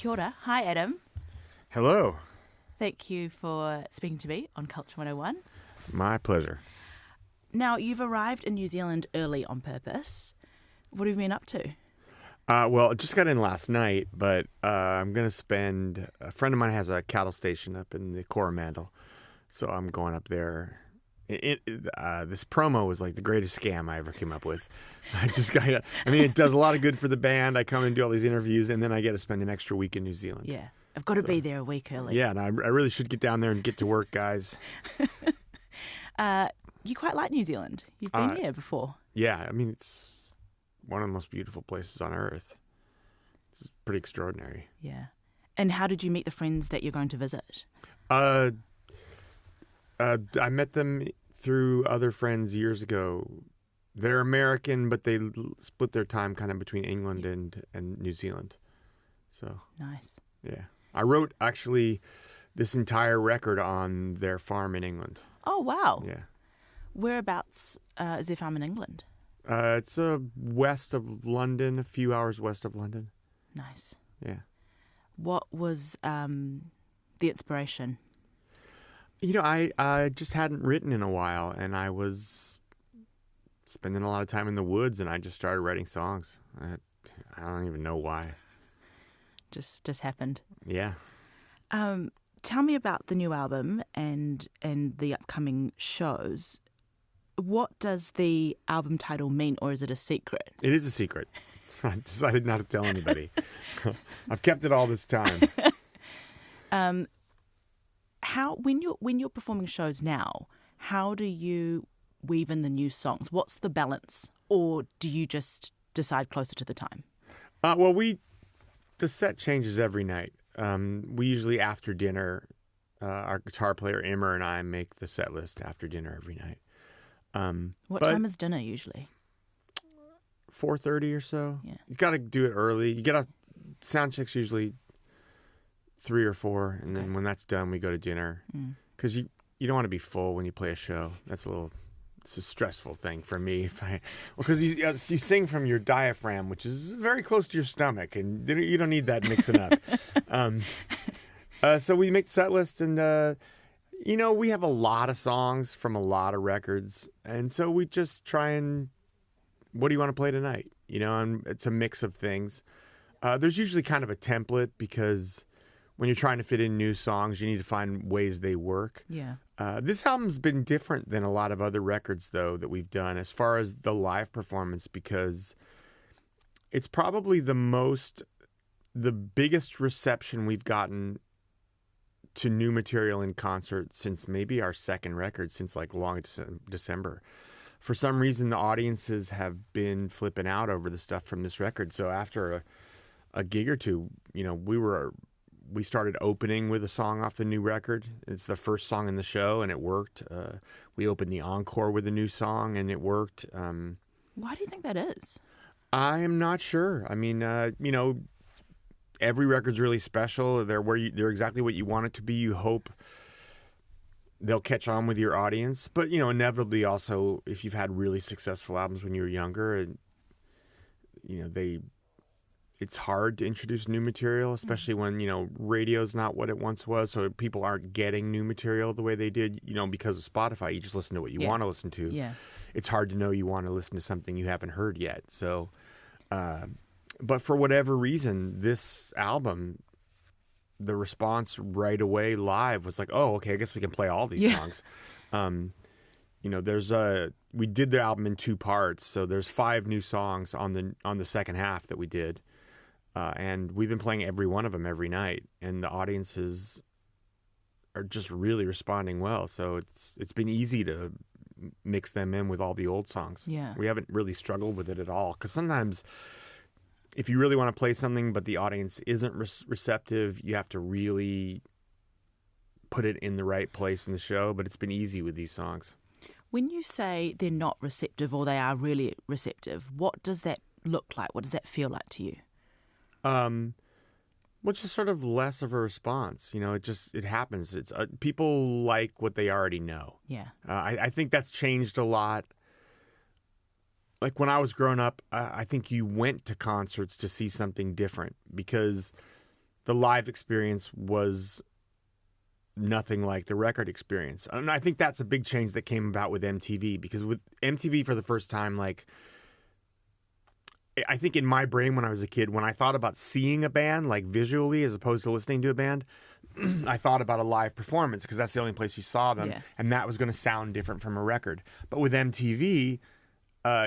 Kia ora. Hi, Adam. Hello. Thank you for speaking to me on Culture 101. My pleasure. Now, you've arrived in New Zealand early on purpose. What have you been up to? Well, I just got in last night, but I'm going to spend... A friend of mine has a cattle station up in the Coromandel, so I'm going up there. This promo was like the greatest scam I ever came up with. It does a lot of good for the band. I come and do all these interviews, and then I get to spend an extra week in New Zealand. Yeah, I've got to be there a week early. Yeah, and I really should get down there and get to work, guys. You quite like New Zealand. You've been here before. Yeah, it's one of the most beautiful places on earth. It's pretty extraordinary. Yeah. And how did you meet the friends that you're going to visit? I met them through other friends years ago. They're American, but they split their time kind of between England and New Zealand. So Nice. Yeah. I wrote, actually, this entire record on their farm in England. Oh, wow. Yeah. Whereabouts is their farm in England? It's west of London, a few hours west of London. Nice. Yeah. What was the inspiration? I just hadn't written in a while, and I was spending a lot of time in the woods, and I just started writing songs. I don't even know why. Just happened. Yeah. Tell me about the new album and the upcoming shows. What does the album title mean, or is it a secret? It is a secret. I decided not to tell anybody. I've kept it all this time. When you're performing shows now, how do you weave in the new songs? What's the balance, or do you just decide closer to the time? The set changes every night. We usually, after dinner, our guitar player Immer and I make the set list after dinner every night. What time is dinner usually? 4:30 or so. Yeah. You got to do it early. You get sound checks usually 3 or 4, and then when that's done, we go to dinner. Because you don't want to be full when you play a show. It's a stressful thing for me. Because you sing from your diaphragm, which is very close to your stomach, and you don't need that mixing up. So we make the set list, and we have a lot of songs from a lot of records, and so we just try and, what do you want to play tonight? And it's a mix of things. There's usually kind of a template, because when you're trying to fit in new songs, you need to find ways they work. Yeah. This album's been different than a lot of other records, though, that we've done as far as the live performance, because it's probably the biggest reception we've gotten to new material in concert since maybe our second record, since like Long December. For some reason, the audiences have been flipping out over the stuff from this record. So after a gig or two, we started opening with a song off the new record. It's the first song in the show, and it worked. We opened the encore with a new song, and it worked. Why do you think that is? I am not sure. Every record's really special. They're exactly what you want it to be. You hope they'll catch on with your audience. But, inevitably also, if you've had really successful albums when you were younger, and it's hard to introduce new material, especially when, radio's not what it once was. So people aren't getting new material the way they did, because of Spotify. You just listen to what you want to listen to. Yeah. It's hard to know you want to listen to something you haven't heard yet. So, but for whatever reason, this album, the response right away live was like, oh, okay, I guess we can play all these songs. We did the album in 2 parts. So there's 5 new songs on the second half that we did. And we've been playing every one of them every night, and the audiences are just really responding well. So it's been easy to mix them in with all the old songs. Yeah. We haven't really struggled with it at all, because sometimes if you really want to play something but the audience isn't receptive, you have to really put it in the right place in the show. But it's been easy with these songs. When you say they're not receptive or they are really receptive, what does that look like? What does that feel like to you? Just sort of less of a response. It happens. It's people like what they already know. Yeah. I think that's changed a lot. Like when I was growing up, I think you went to concerts to see something different, because the live experience was nothing like the record experience. And I think that's a big change that came about with MTV, because with MTV for the first time, like, I think in my brain when I was a kid, when I thought about seeing a band, like visually as opposed to listening to a band, I thought about a live performance because that's the only place you saw them. Yeah. And that was going to sound different from a record. But with MTV,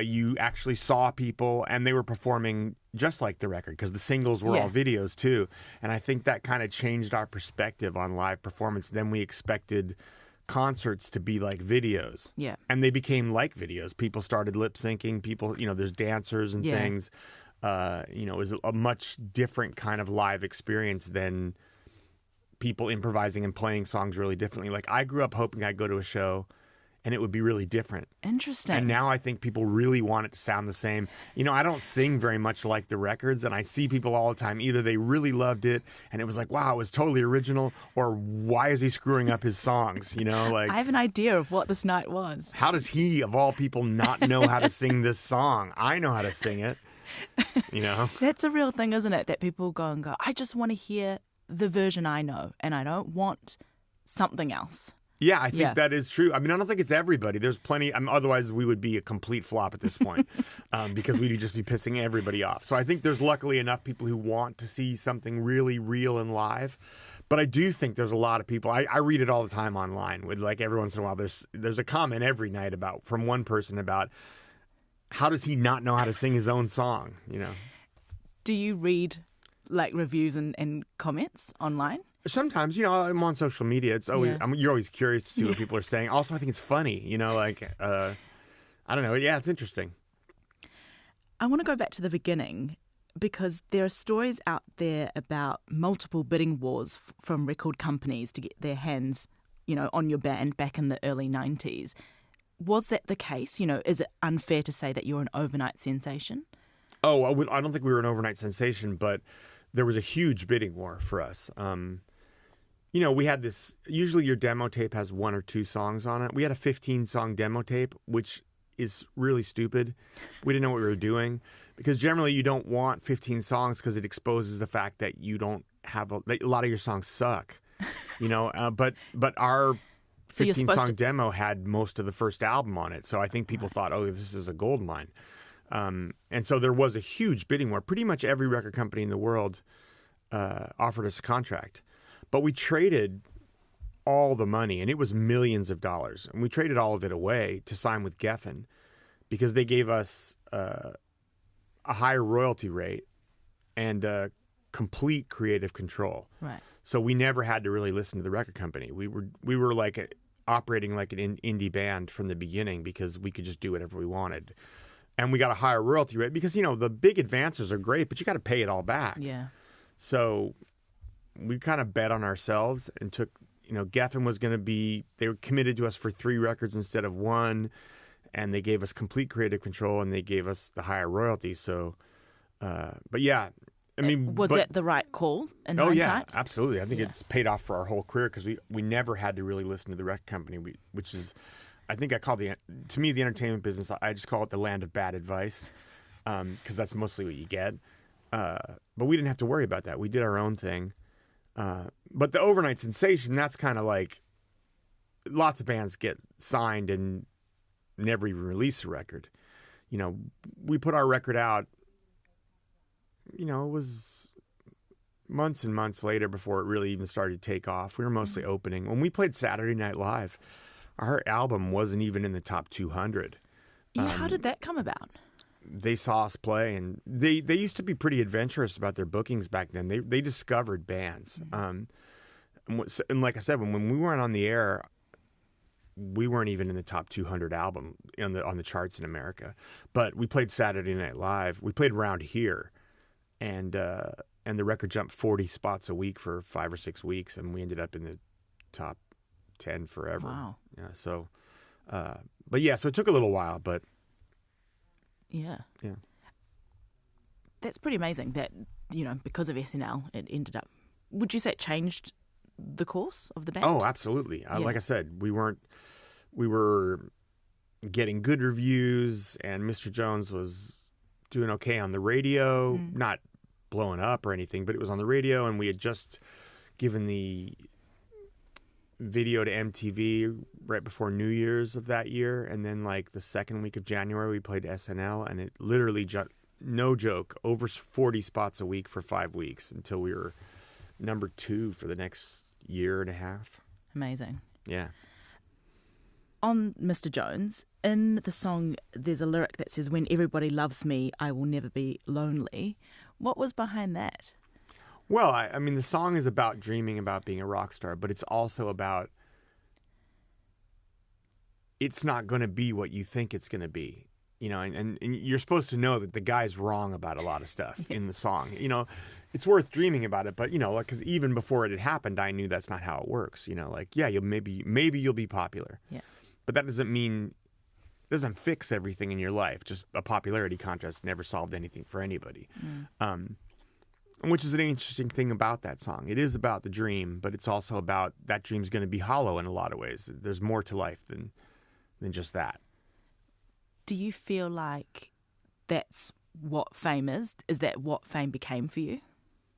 you actually saw people and they were performing just like the record because the singles were all videos too. And I think that kind of changed our perspective on live performance. Then we expected concerts to be like videos. Yeah. And they became like videos. People started lip syncing. People, there's dancers and things. It was a much different kind of live experience than people improvising and playing songs really differently. Like, I grew up hoping I'd go to a show and it would be really different. Interesting. And now I think people really want it to sound the same. I don't sing very much like the records, and I see people all the time. Either they really loved it and it was like, wow, it was totally original, or why is he screwing up his songs? Like, I have an idea of what this night was. how does he, of all people, not know how to sing this song? I know how to sing it. That's a real thing, isn't it? That people go, I just want to hear the version I know, and I don't want something else. Yeah, I think that is true. I mean, I don't think it's everybody. There's plenty. Otherwise, we would be a complete flop at this point because we'd just be pissing everybody off. So I think there's luckily enough people who want to see something really real and live. But I do think there's a lot of people. I read it all the time online. With, like, every once in a while, there's a comment every night from one person about how does he not know how to sing his own song? Do you read like reviews and comments online? Sometimes, I'm on social media. It's always you're always curious to see what people are saying. Also, I think it's funny. I don't know. Yeah, it's interesting. I want to go back to the beginning because there are stories out there about multiple bidding wars from record companies to get their hands, on your band back in the early 90s. Was that the case? Is it unfair to say that you're an overnight sensation? Oh, I don't think we were an overnight sensation, but there was a huge bidding war for us. We had this, usually your demo tape has 1 or 2 songs on it. We had a 15-song demo tape, which is really stupid. We didn't know what we were doing because generally you don't want 15 songs because it exposes the fact that you don't have a lot of your songs suck, but our 15-song demo had most of the first album on it. So I think people thought, oh, this is a gold mine. And so there was a huge bidding war. Pretty much every record company in the world offered us a contract. But we traded all the money, and it was millions of dollars. And we traded all of it away to sign with Geffen because they gave us a higher royalty rate and complete creative control. Right. So we never had to really listen to the record company. We were like operating like an indie band from the beginning because we could just do whatever we wanted. And we got a higher royalty rate because, the big advances are great, but you got to pay it all back. Yeah. So we kind of bet on ourselves and took, Geffen was going to be, they were committed to us for 3 records instead of 1. And they gave us complete creative control and they gave us the higher royalty. So, but yeah, I mean. Was it the right call in hindsight? Yeah, absolutely. I think it's paid off for our whole career because we never had to really listen to the record company, which is, I think I call the entertainment business, I just call it the land of bad advice because that's mostly what you get. But we didn't have to worry about that. We did our own thing. But the overnight sensation, that's kind of like lots of bands get signed and never even release a record. We put our record out, it was months and months later before it really even started to take off. We were mostly opening. When we played Saturday Night Live, our album wasn't even in the top 200. Yeah, how did that come about? They saw us play, and they used to be pretty adventurous about their bookings back then. They discovered bands. And like I said, when we weren't on the air, we weren't even in the top 200 album on the charts in America. But we played Saturday Night Live. We played around here, and the record jumped 40 spots a week for 5 or 6 weeks, and we ended up in the top 10 forever. Wow. Yeah. So, but yeah, so it took a little while, but. Yeah. Yeah. That's pretty amazing that, because of SNL, it ended up. Would you say it changed the course of the band? Oh, absolutely. Like I said, we were getting good reviews, and Mr. Jones was doing okay on the radio. Not blowing up or anything, but it was on the radio, and we had just given the video to MTV right before New Year's of that year, and then like the second week of January we played SNL, and it literally no joke, over 40 spots a week for 5 weeks until we were number 2 for the next year and a half. Amazing. Yeah. On Mr. Jones, in the song, there's a lyric that says, "When everybody loves me, I will never be lonely." What was behind that? Well, I mean, the song is about dreaming about being a rock star, but it's also about it's not going to be what you think it's going to be. You know, and you're supposed to know that the guy's wrong about a lot of stuff in the song. You know, it's worth dreaming about it, but, you know, like, because even before it had happened, I knew that's not how it works. You know, like, yeah, maybe you'll be popular. Yeah. But that doesn't fix everything in your life. Just a popularity contest never solved anything for anybody. Which is an interesting thing about that song. It is about the dream, but it's also about that dream's going to be hollow in a lot of ways. There's more to life than just that. Do you feel like that's what fame is? Is that what fame became for you?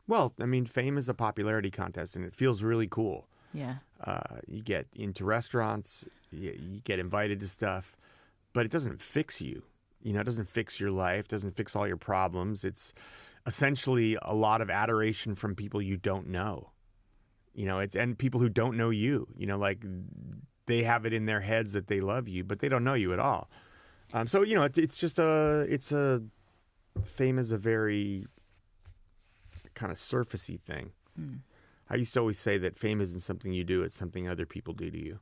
Well, I mean, fame is a popularity contest, and it feels really cool. Yeah. You get into restaurants, you get invited to stuff, but it doesn't fix you. You know, it doesn't fix your life, doesn't fix all your problems. It's essentially a lot of adoration from people you don't know. You know, and people who don't know you. You know, like, they have it in their heads that they love you, but they don't know you at all. So, you know, fame is a very kind of surfacey thing. I used to always say that fame isn't something you do, it's something other people do to you.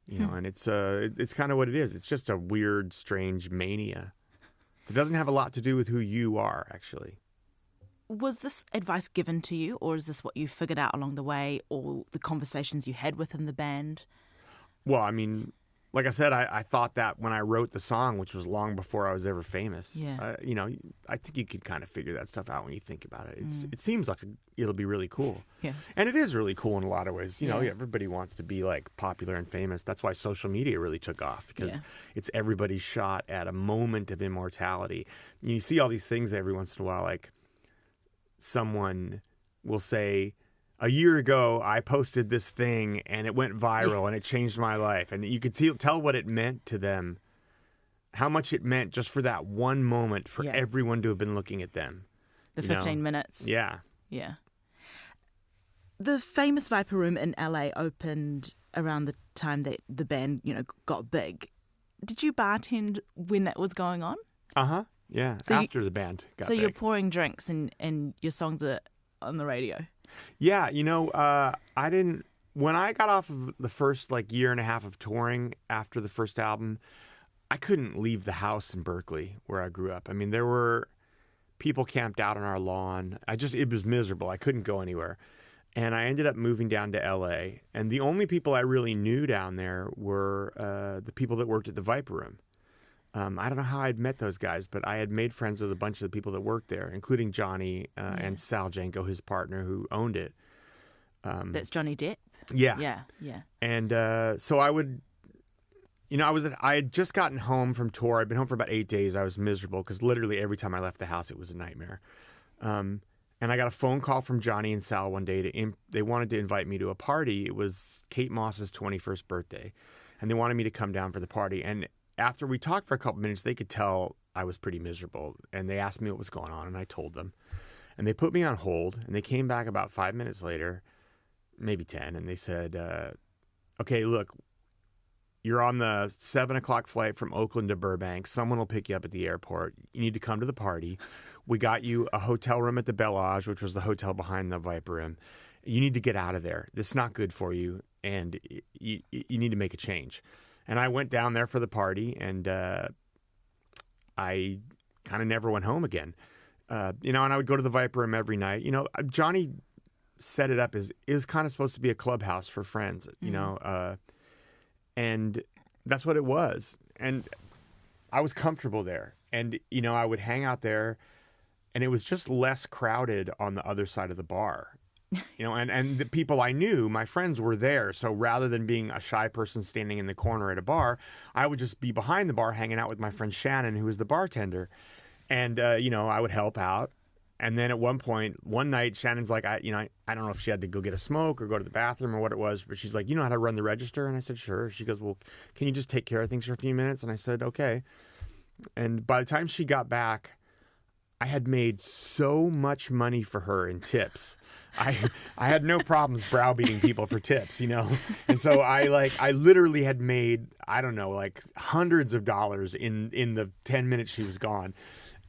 You know, and it's kind of what it is. It's just a weird, strange mania. It doesn't have a lot to do with who you are, actually. Was this advice given to you, or is this what you figured out along the way, or the conversations you had within the band? Well, I mean, like I said, I thought that when I wrote the song, which was long before I was ever famous. Yeah. You know, I think you could kind of figure that stuff out when you think about it. It seems like it'll be really cool. Yeah. And it is really cool in a lot of ways. You know, everybody wants to be like popular and famous. That's why social media really took off, because it's everybody's shot at a moment of immortality. You see all these things every once in a while, like someone will say, "A year ago, I posted this thing and it went viral and it changed my life." And you could tell what it meant to them, how much it meant just for that one moment for everyone to have been looking at them. The 15 minutes. Yeah. Yeah. The famous Viper Room in LA opened around the time that the band, you know, got big. Did you bartend when that was going on? Uh-huh. Yeah. So after the band got big. So you're pouring drinks and your songs are on the radio. Yeah, you know, when I got off of the first like year and a half of touring after the first album, I couldn't leave the house in Berkeley where I grew up. I mean, there were people camped out on our lawn. It was miserable. I couldn't go anywhere. And I ended up moving down to LA. And the only people I really knew down there were the people that worked at the Viper Room. I don't know how I'd met those guys, but I had made friends with a bunch of the people that worked there, including Johnny and Sal Janko, his partner, who owned it. That's Johnny Depp? Yeah. Yeah. And so I would, you know, I had just gotten home from tour. I'd been home for about 8 days. I was miserable because literally every time I left the house, it was a nightmare. And I got a phone call from Johnny and Sal one day. They wanted to invite me to a party. It was Kate Moss's 21st birthday. And they wanted me to come down for the party. And after we talked for a couple minutes, they could tell I was pretty miserable. And they asked me what was going on, and I told them. And they put me on hold, and they came back about 5 minutes later, maybe 10, and they said, okay, look, you're on the 7 o'clock flight from Oakland to Burbank. Someone will pick you up at the airport. You need to come to the party. We got you a hotel room at the Bellage, which was the hotel behind the Viper Room. You need to get out of there. This is not good for you, and you need to make a change. And I went down there for the party, and I kind of never went home again. You know, and I would go to the Viper Room every night. You know, Johnny set it up as it was kind of supposed to be a clubhouse for friends, you know, and that's what it was. And I was comfortable there. And, you know, I would hang out there, and it was just less crowded on the other side of the bar. You know, and the people I knew, my friends were there. So rather than being a shy person standing in the corner at a bar, I would just be behind the bar hanging out with my friend Shannon, who was the bartender. And, you know, I would help out. And then at one night, Shannon's like, I don't know if she had to go get a smoke or go to the bathroom or what it was, but she's like, you know how to run the register? And I said, sure. She goes, well, can you just take care of things for a few minutes? And I said, okay. And by the time she got back, I had made so much money for her in tips. I had no problems browbeating people for tips, And so I literally had made, I don't know, like hundreds of dollars in the 10 minutes she was gone.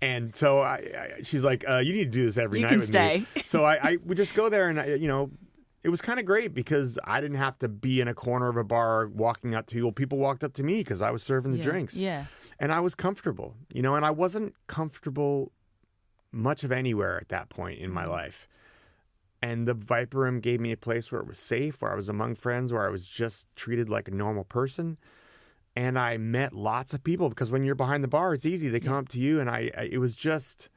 And so she's like, you need to do this every night with me. So I would just go there and, it was kind of great because I didn't have to be in a corner of a bar walking up to people. People walked up to me because I was serving the drinks. Yeah. And I was comfortable, and I wasn't comfortable much of anywhere at that point in my life. And the Viper Room gave me a place where it was safe, where I was among friends, where I was just treated like a normal person. And I met lots of people because when you're behind the bar, it's easy. They come up to you, and it was just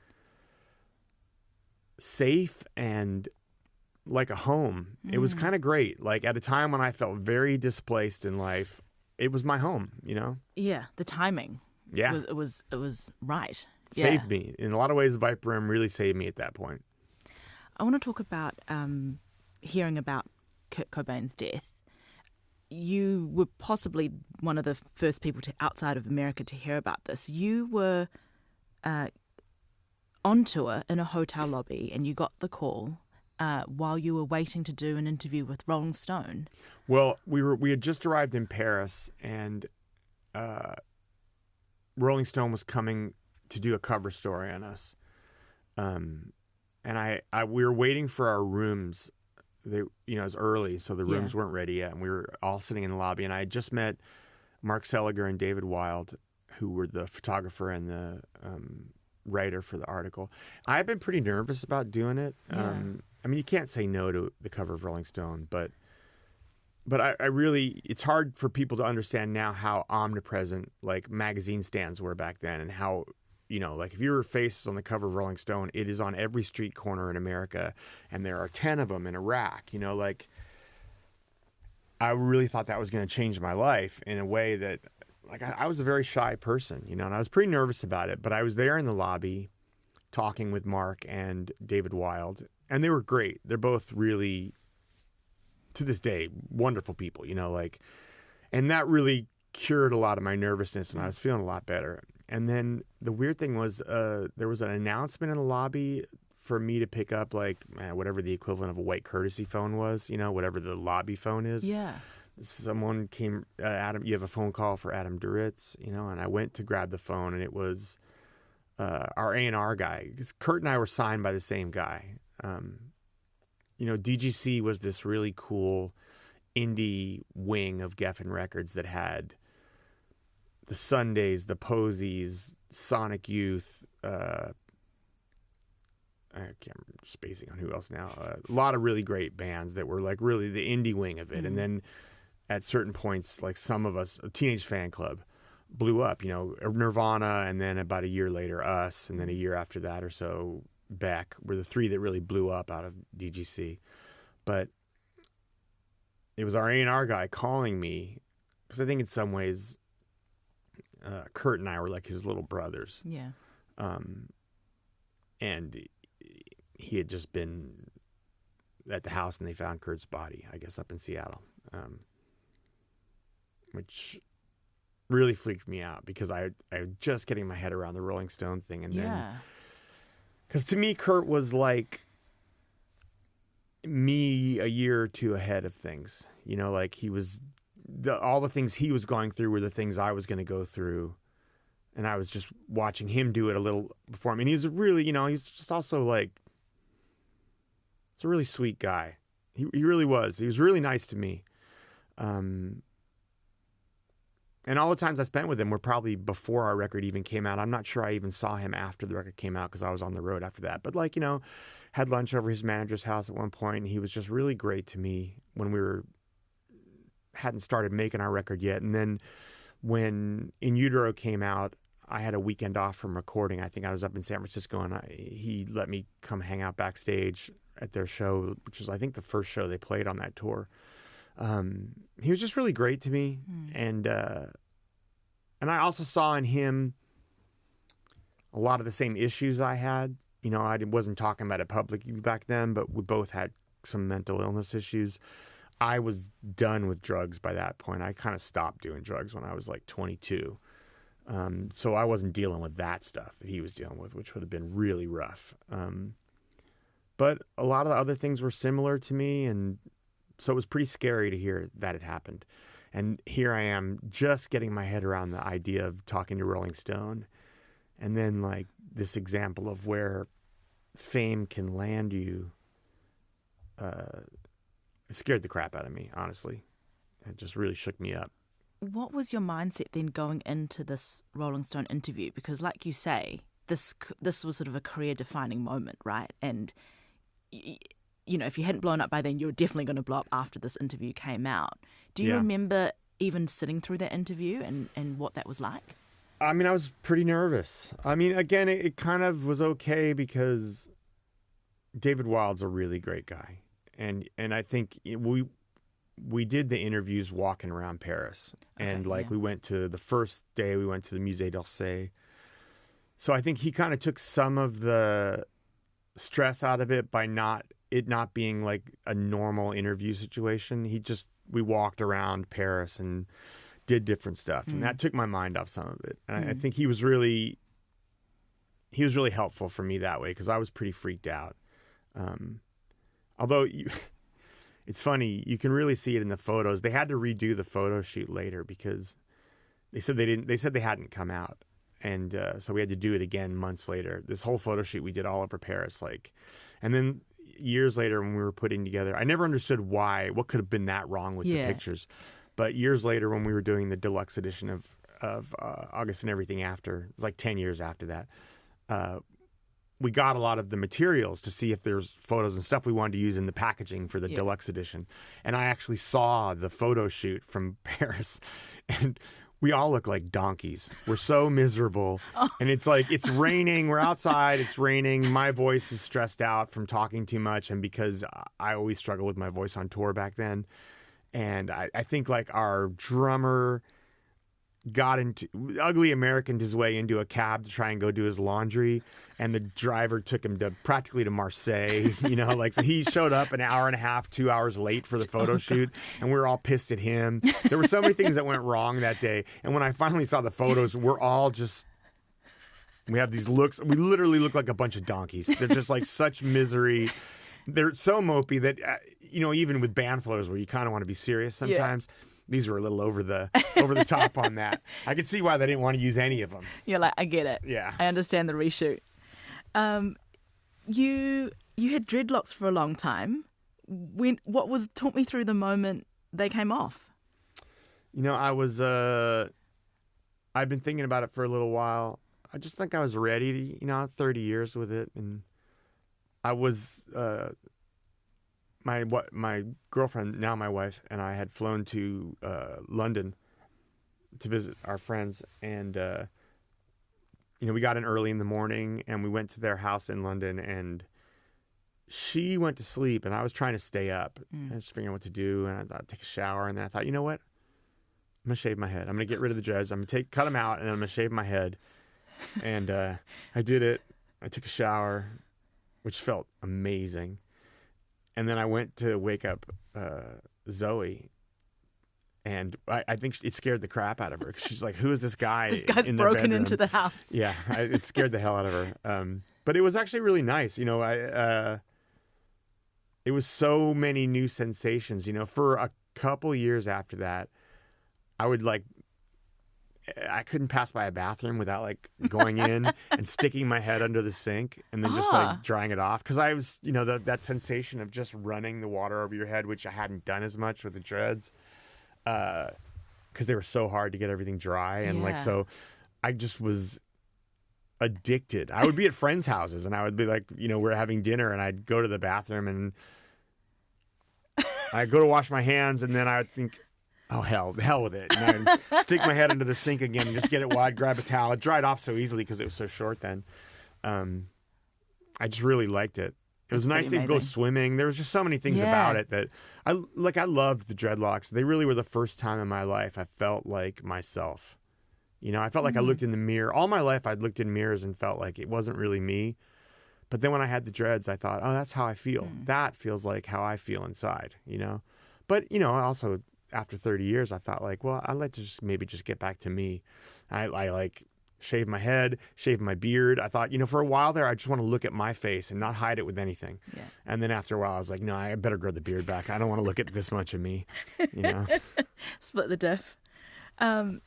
safe and like a home. It was kind of great. Like at a time when I felt very displaced in life, it was my home, Yeah, the timing. Yeah. It was right. Saved me. In a lot of ways, the Viper Room really saved me at that point. I want to talk about hearing about Kurt Cobain's death. You were possibly one of the first people outside of America to hear about this. You were on tour in a hotel lobby and you got the call while you were waiting to do an interview with Rolling Stone. Well, we had just arrived in Paris and Rolling Stone was coming to do a cover story on us. And we were waiting for our rooms. It was early, so the rooms weren't ready yet, and we were all sitting in the lobby. And I had just met Mark Seliger and David Wild, who were the photographer and the writer for the article. I had been pretty nervous about doing it. You can't say no to the cover of Rolling Stone, but I really, it's hard for people to understand now how omnipresent like magazine stands were back then, and how. If your face is on the cover of Rolling Stone, it is on every street corner in America, and there are 10 of them in a rack. I really thought that was going to change my life in a way that, I was a very shy person, and I was pretty nervous about it. But I was there in the lobby talking with Mark and David Wild, and they were great. They're both really, to this day, wonderful people, and that really cured a lot of my nervousness, and I was feeling a lot better. And then the weird thing was there was an announcement in the lobby for me to pick up, whatever the equivalent of a white courtesy phone was, whatever the lobby phone is. Yeah. Someone came, Adam, you have a phone call for Adam Duritz, and I went to grab the phone, and it was our A&R guy. Kurt and I were signed by the same guy. DGC was this really cool indie wing of Geffen Records that had the Sundays, the Posies, Sonic Youth, I can't remember, spacing on who else now. A lot of really great bands that were really the indie wing of it. And then at certain points, some of us, a Teenage Fan Club, blew up. Nirvana, and then about a year later, us, and then a year after that or so, Beck were the three that really blew up out of DGC. But it was our A&R guy calling me because I think in some ways Kurt and I were like his little brothers. Yeah. And he had just been at the house and they found Kurt's body, I guess, up in Seattle, which really freaked me out because I was just getting my head around the Rolling Stone thing. And then, because to me, Kurt was like me a year or two ahead of things, he was, all the things he was going through were the things I was going to go through. And I was just watching him do it a little before me. And he's really, he's just also he's a really sweet guy. He really was. He was really nice to me. And all the times I spent with him were probably before our record even came out. I'm not sure I even saw him after the record came out because I was on the road after that. But had lunch over his manager's house at one point, and he was just really great to me when we hadn't started making our record yet. And then when In Utero came out, I had a weekend off from recording. I think I was up in San Francisco, and he let me come hang out backstage at their show, which was, I think, the first show they played on that tour. He was just really great to me. And I also saw in him a lot of the same issues I had, I wasn't talking about it publicly back then, but we both had some mental illness issues. I was done with drugs by that point. I kind of stopped doing drugs when I was like 22. So I wasn't dealing with that stuff that he was dealing with, which would have been really rough. But a lot of the other things were similar to me, and so it was pretty scary to hear that it happened. And here I am just getting my head around the idea of talking to Rolling Stone. And then like this example of where fame can land you, it scared the crap out of me, honestly. It just really shook me up. What was your mindset then going into this Rolling Stone interview? Because like you say, this was sort of a career-defining moment, right? And, if you hadn't blown up by then, you were definitely going to blow up after this interview came out. Do you remember even sitting through that interview and what that was like? I mean, I was pretty nervous. I mean, again, it kind of was okay because David Wild's a really great guy. And I think we did the interviews walking around Paris. And we went to the first day, we went to the Musée d'Orsay. So I think he kind of took some of the stress out of it by not being like a normal interview situation. We walked around Paris and did different stuff. And that took my mind off some of it. And I think he was really helpful for me that way because I was pretty freaked out. Although it's funny, you can really see it in the photos. They had to redo the photo shoot later because they said they hadn't come out. And so we had to do it again months later. This whole photo shoot we did all over Paris. And then years later when we were putting together, I never understood what could have been that wrong with the pictures. But years later when we were doing the deluxe edition of August and Everything After, it was like 10 years after that, we got a lot of the materials to see if there's photos and stuff we wanted to use in the packaging for the deluxe edition. And I actually saw the photo shoot from Paris, and we all look like donkeys. We're so miserable. And it's like, it's raining. We're outside. It's raining. My voice is stressed out from talking too much. And because I always struggled with my voice on tour back then. And I think like our drummer Ugly Americaned his way into a cab to try and go do his laundry, and the driver took him practically to Marseille. So he showed up an hour and a half, 2 hours late for the photo shoot, and we were all pissed at him. There were so many things that went wrong that day, and when I finally saw the photos, we have these looks. We literally look like a bunch of donkeys. They're just like such misery. They're so mopey that even with band photos where you kind of want to be serious sometimes. Yeah. These were a little over the top on that. I could see why they didn't want to use any of them. You're like, I get it. Yeah. I understand the reshoot. You had dreadlocks for a long time. Talk me through the moment they came off. I've been thinking about it for a little while. I just think I was ready to, 30 years with it. And I was, my girlfriend, now my wife, and I had flown to London to visit our friends, and we got in early in the morning, and we went to their house in London, and she went to sleep, and I was trying to stay up. I was figuring what to do, and I thought I'd take a shower, and then I thought, you know what? I'm gonna shave my head. I'm gonna get rid of the dreads. I'm gonna cut them out, and then I'm gonna shave my head. And I did it. I took a shower, which felt amazing. And then I went to wake up Zoe, and I think it scared the crap out of her because she's like, "Who is this guy? This guy's in broken into the house." Yeah, it scared the hell out of her. But it was actually really nice. It was so many new sensations. For a couple years after that, I couldn't pass by a bathroom without going in and sticking my head under the sink and then just drying it off. Because I was, that sensation of just running the water over your head, which I hadn't done as much with the dreads, because they were so hard to get everything dry. And so I just was addicted. I would be at friends' houses and I would be we're having dinner and I'd go to the bathroom and I'd go to wash my hands and then I would think, oh, hell with it. And I'd stick my head under the sink again and just get it wide, grab a towel. It dried off so easily because it was so short then. I just really liked it. It was nice to go swimming. There was just so many things about it that I loved the dreadlocks. They really were the first time in my life I felt like myself. I felt like I looked in the mirror. All my life I'd looked in mirrors and felt like it wasn't really me. But then when I had the dreads, I thought, oh, that's how I feel. That feels like how I feel inside, you know? But, you know, also after 30 years, I thought like, well, I'd like to maybe just get back to me. I like shave my head, shave my beard. I thought, you know, for a while there, I just want to look at my face and not hide it with anything. Yeah. And then after a while, I was like, no, I better grow the beard back. I don't want to look at this much of me, you know? Split the diff. Everyone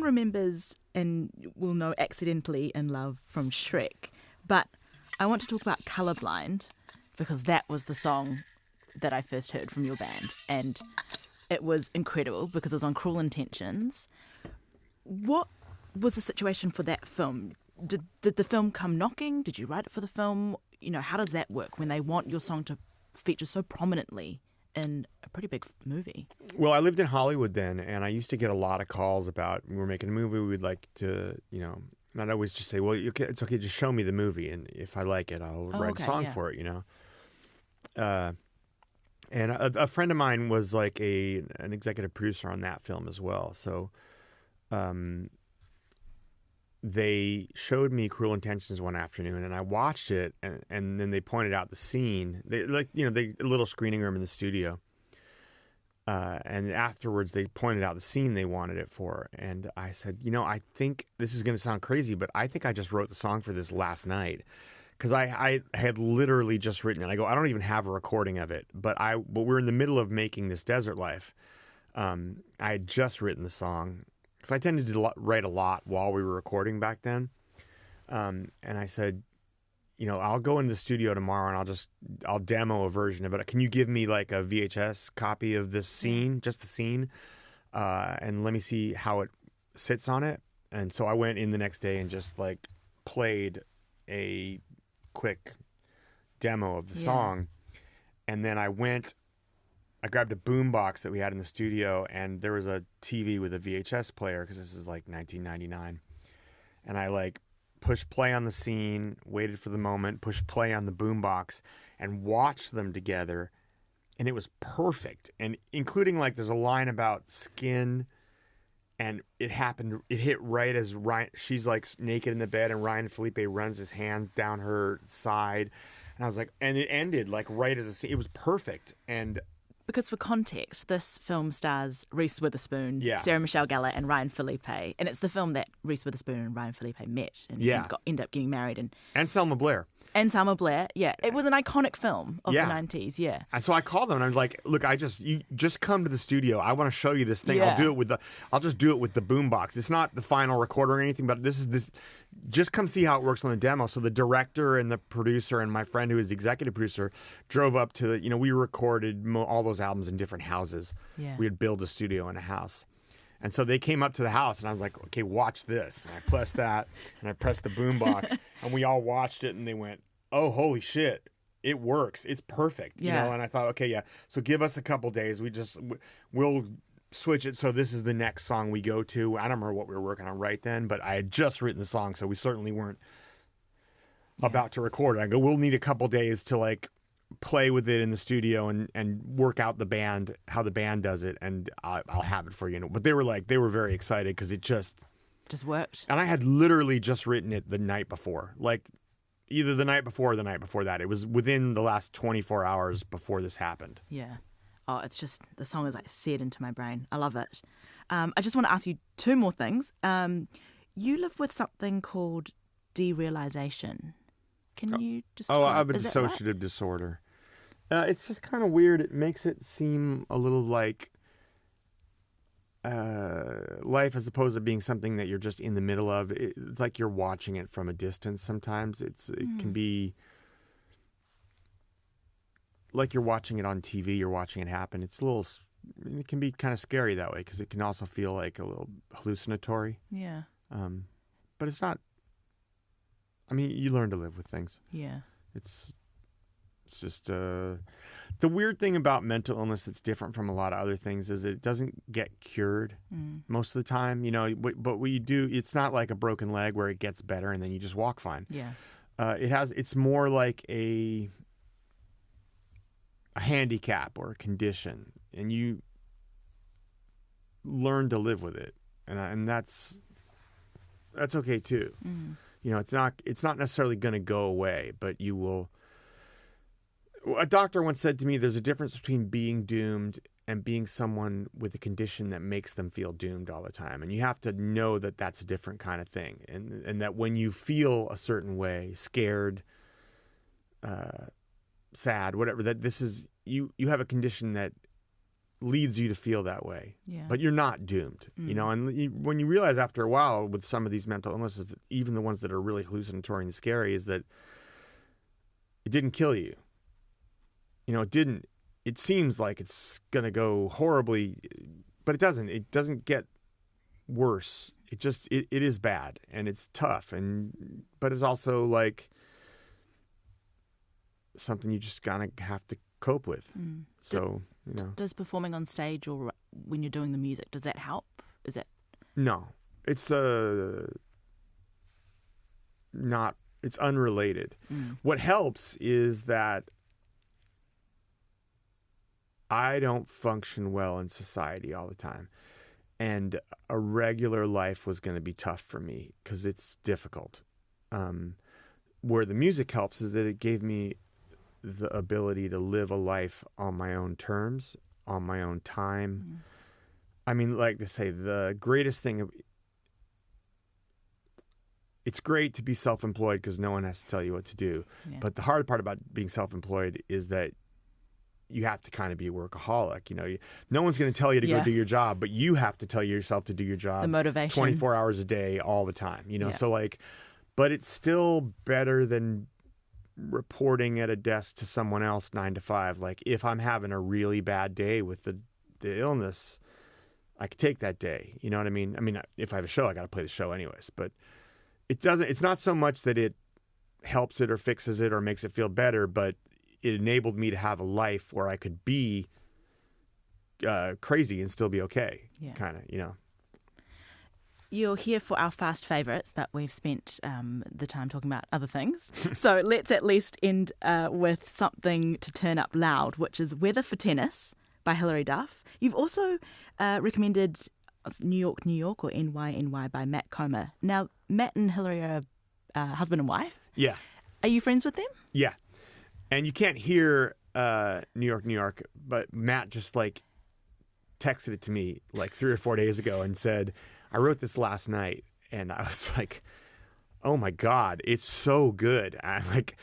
remembers and will know Accidentally in Love from Shrek, but I want to talk about Colorblind because that was the song that I first heard from your band, and it was incredible because it was on Cruel Intentions. What was the situation for that film? Did the film come knocking? Did you write it for the film? You know, how does that work when they want your song to feature so prominently in a pretty big movie? Well, I lived in Hollywood then, and I used to get a lot of calls about we were making a movie. We'd like to, you know, and I'd always just say, well, it's okay, just show me the movie, and if I like it, I'll write a song for it, you know. And a friend of mine was like an executive producer on that film as well. So they showed me Cruel Intentions one afternoon, and I watched it, and then they pointed out the scene. They a little screening room in the studio. And afterwards, they pointed out the scene they wanted it for. And I said, you know, I think this is going to sound crazy, but I think I just wrote the song for this last night. Because I had literally just written it. I go, I don't even have a recording of it. But we're in the middle of making this Desert Life. I had just written the song. Because I tended to write a lot while we were recording back then. And I said, you know, I'll go into the studio tomorrow and I'll demo a version of it. Can you give me like a VHS copy of this scene, just the scene? And let me see how it sits on it. And so I went in the next day and just like played a quick demo of the song. And then I grabbed a boombox that we had in the studio, and there was a TV with a VHS player because this is like 1999. And I like pushed play on the scene, waited for the moment, pushed play on the boombox, and watched them together. And it was perfect. And including like there's a line about skin, and it hit right as Ryan, she's like naked in the bed, and Ryan Felipe runs his hands down her side. And I was like, and it ended like right as the scene. It was perfect. And because for context, this film stars Reese Witherspoon, Sarah Michelle Gellar, and Ryan Felipe. And it's the film that Reese Witherspoon and Ryan Felipe met and ended up getting married. And Selma Blair. And Selma Blair, yeah. It was an iconic film of the 90s, yeah. And so I called them and I was like, look, you just come to the studio. I want to show you this thing. Yeah. I'll just do it with the boombox. It's not the final recorder or anything, but just come see how it works on the demo. So the director and the producer and my friend who is the executive producer drove up to, you know, we recorded all those albums in different houses. Yeah. We would build a studio in a house. And so they came up to the house, and I was like, okay, watch this. And I pressed that, and I pressed the boombox, and we all watched it, and they went, oh, holy shit, it works. It's perfect. You know? And I thought, okay, yeah, so give us a couple days. We'll switch it so this is the next song we go to. I don't remember what we were working on right then, but I had just written the song, so we certainly weren't about to record it. I go, we'll need a couple days to, like, play with it in the studio and work out how the band does it, and I'll have it for you. But they were very excited because it just worked. And I had literally just written it the night before, like either the night before or the night before that. It was within the last 24 hours before this happened. Yeah. Oh, it's just, the song is like seared into my brain. I love it. I just want to ask you two more things. You live with something called derealization. Can you describe? Oh, I have a dissociative disorder. It's just kind of weird. It makes it seem a little like life, as opposed to being something that you're just in the middle of. It's like you're watching it from a distance. Sometimes it can be like you're watching it on TV. You're watching it happen. It can be kind of scary that way because it can also feel like a little hallucinatory. Yeah. But it's not. I mean, you learn to live with things. Yeah. It's just the weird thing about mental illness that's different from a lot of other things is it doesn't get cured most of the time, you know. But what you do, it's not like a broken leg where it gets better and then you just walk fine. Yeah. It's more like a handicap or a condition, and you learn to live with it, and that's okay too. You know, it's not necessarily going to go away, but you will. A doctor once said to me, there's a difference between being doomed and being someone with a condition that makes them feel doomed all the time. And you have to know that that's a different kind of thing. And that when you feel a certain way, scared, sad, whatever, that this is, you have a condition that leads you to feel that way. Yeah. But you're not doomed, you know. And when you realize after a while with some of these mental illnesses, even the ones that are really hallucinatory and scary, is that it didn't kill you. You know, it didn't. It seems like it's going to go horribly, but it doesn't. It doesn't get worse. It is bad, and it's tough, but it's also like something you just kind of have to cope with. So, you know. Does performing on stage or when you're doing the music, does that help? Is it? No. It's not, it's unrelated. What helps is that I don't function well in society all the time. And a regular life was going to be tough for me because it's difficult. Where the music helps is that it gave me the ability to live a life on my own terms, on my own time. I mean, like they say, the greatest thing, it's great to be self-employed because no one has to tell you what to do. Yeah. But the hard part about being self-employed is that you have to kind of be a workaholic. You know, no one's going to tell you to go do your job, but you have to tell yourself to do your job. The motivation. 24 hours a day, all the time, you know? So like, but it's still better than reporting at a desk to someone else 9 to 5. Like if I'm having a really bad day with the illness, I could take that day. You know what I mean? I mean, if I have a show, I got to play the show anyways, but it's not so much that it helps it or fixes it or makes it feel better, but it enabled me to have a life where I could be crazy and still be okay, kind of, you know. You're here for our fast favourites, but we've spent the time talking about other things. So let's at least end with something to turn up loud, which is Weather for Tennis by Hilary Duff. You've also recommended New York, New York, or NY by Matt Comer. Now, Matt and Hilary are husband and wife. Yeah. Are you friends with them? Yeah. And you can't hear New York, New York, but Matt just like texted it to me like 3 or 4 days ago and said, I wrote this last night, and I was like, oh my God, it's so good. I'm like,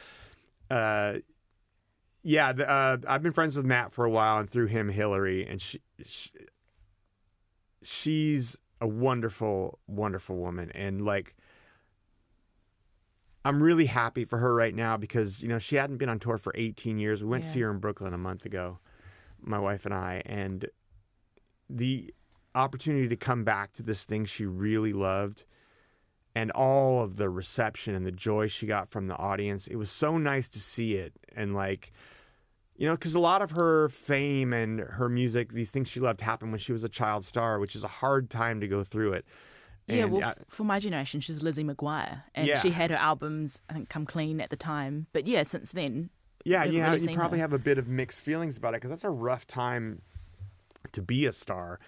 I've been friends with Matt for a while, and through him, Hilary, and she's a wonderful, wonderful woman. And like, I'm really happy for her right now because, you know, she hadn't been on tour for 18 years. We went to see her in Brooklyn a month ago, my wife and I, and the opportunity to come back to this thing she really loved and all of the reception and the joy she got from the audience. It was so nice to see it. And like, you know, because a lot of her fame and her music, these things she loved happened when she was a child star, which is a hard time to go through it. Yeah, well, for my generation, she's Lizzie McGuire. And she had her albums, I think, come clean at the time. But yeah, since then, you probably have a bit of mixed feelings about it because that's a rough time to be a star.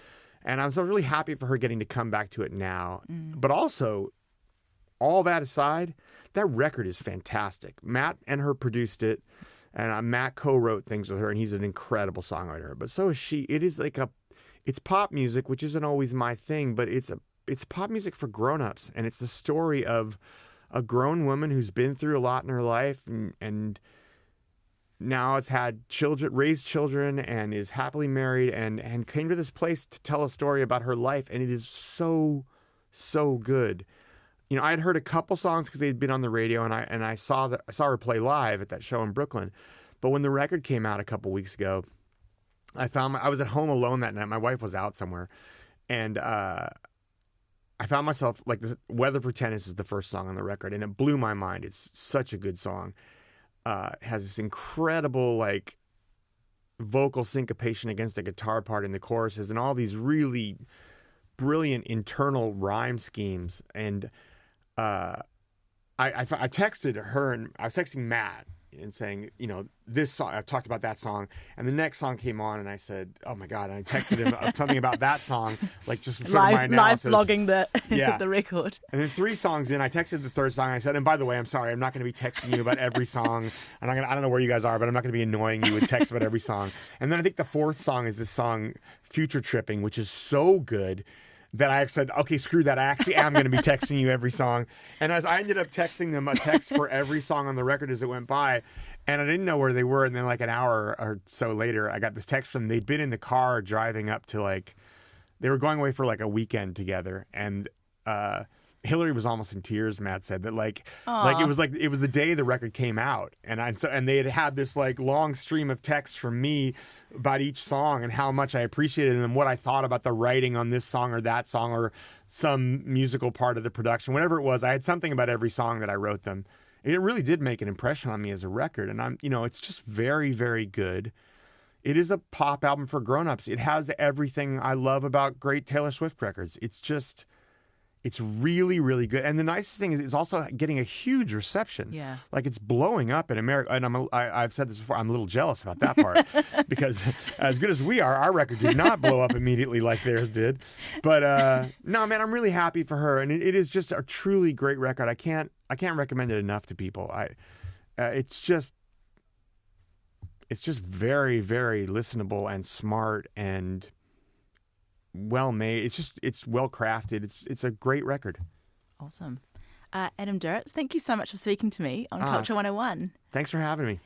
And I was really happy for her getting to come back to it now. But also, all that aside, that record is fantastic. Matt and her produced it, and Matt co-wrote things with her, and he's an incredible songwriter. But so is she. It is like it's pop music, which isn't always my thing, but it's pop music for grown-ups, and it's the story of a grown woman who's been through a lot in her life and now has had children, raised children, and is happily married, and came to this place to tell a story about her life, and it is so, so good. You know, I had heard a couple songs because they had been on the radio, and I saw her play live at that show in Brooklyn. But when the record came out a couple weeks ago, I was at home alone that night. My wife was out somewhere, and I found myself like the Weather for Tennis is the first song on the record, and it blew my mind. It's such a good song. Has this incredible like vocal syncopation against a guitar part in the choruses and all these really brilliant internal rhyme schemes. And I texted her, and I was texting Matt, and saying, you know, this song, I talked about that song, and the next song came on, and I said, oh my God, and I texted him something about that song, like just sort of my analysis. Live blogging the, Yeah. the record. And then 3 songs in, I texted the third song, I said, and by the way, I'm sorry, I'm not going to be texting you about every song. I don't know where you guys are, but I'm not going to be annoying you with text about every song. And then I think the 4th song is this song, Future Tripping, which is so good that I said, okay, screw that. I actually am going to be texting you every song. And as I ended up texting them a text for every song on the record as it went by, and I didn't know where they were. And then like an hour or so later, I got this text from them. They'd been in the car driving up to they were going away for like a weekend together. And Hillary was almost in tears, Matt said, that it was the day the record came out. And they had this like long stream of texts from me about each song and how much I appreciated them and what I thought about the writing on this song or that song or some musical part of the production, whatever it was. I had something about every song that I wrote them. It really did make an impression on me as a record. And it's just very, very good. It is a pop album for grown-ups. It has everything I love about great Taylor Swift records. It's really, really good. And the nicest thing is it's also getting a huge reception. Yeah. Like it's blowing up in America. And I've said this before, I'm a little jealous about that part because as good as we are, our record did not blow up immediately like theirs did. But no, man, I'm really happy for her. And it is just a truly great record. I can't recommend it enough to people. It's just very, very listenable and smart and well made. It's well crafted. It's a great record. Awesome. Adam Duritz, thank you so much for speaking to me on Culture 101. Thanks for having me.